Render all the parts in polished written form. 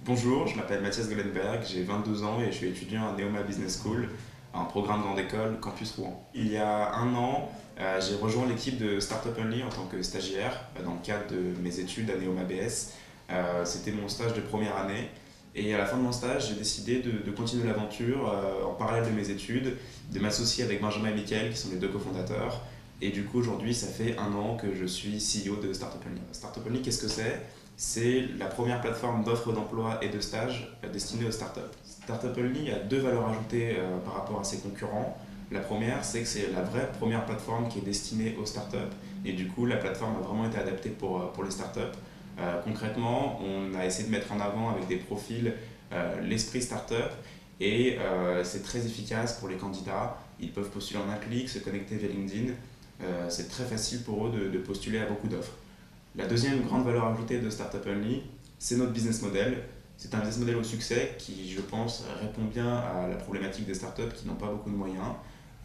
Bonjour, je m'appelle Mathias Gollenberg, j'ai 22 ans et je suis étudiant à Neoma Business School, un programme grande école Campus Rouen. Il y a un an, j'ai rejoint l'équipe de Startup Only en tant que stagiaire dans le cadre de mes études à Neoma BS. C'était mon stage de première année et à la fin de mon stage, j'ai décidé de continuer l'aventure en parallèle de mes études, de m'associer avec Benjamin et Mickaël qui sont les deux cofondateurs. Et du coup, aujourd'hui, ça fait un an que je suis CEO de Startup Only. Startup Only, qu'est-ce que c'est? C'est la première plateforme d'offres d'emploi et de stages destinée aux startups. Startup Only a deux valeurs ajoutées par rapport à ses concurrents. La première, c'est que c'est la vraie première plateforme qui est destinée aux startups. Et du coup, la plateforme a vraiment été adaptée pour les startups. Concrètement, on a essayé de mettre en avant avec des profils l'esprit startup et c'est très efficace pour les candidats. Ils peuvent postuler en un clic, se connecter via LinkedIn. C'est très facile pour eux de postuler à beaucoup d'offres. La deuxième grande valeur ajoutée de Startup Only, c'est notre business model. C'est un business model au succès qui, je pense, répond bien à la problématique des startups qui n'ont pas beaucoup de moyens.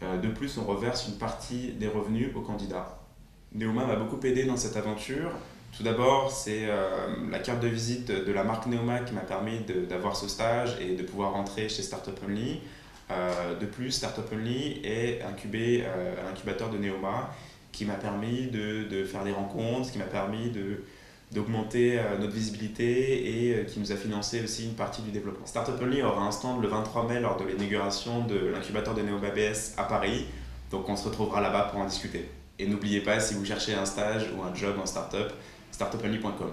De plus, on reverse une partie des revenus aux candidats. Neoma m'a beaucoup aidé dans cette aventure. Tout d'abord, c'est la carte de visite de la marque Neoma qui m'a permis d'avoir ce stage et de pouvoir rentrer chez Startup Only. De plus, Startup Only est incubé à l'incubateur de Neoma qui m'a permis de faire des rencontres, qui m'a permis d'augmenter notre visibilité et qui nous a financé aussi une partie du développement. Startup Only aura un stand le 23 mai lors de l'inauguration de l'incubateur de Neoma BS à Paris. Donc on se retrouvera là-bas pour en discuter. Et n'oubliez pas, si vous cherchez un stage ou un job en startup, startuponly.com.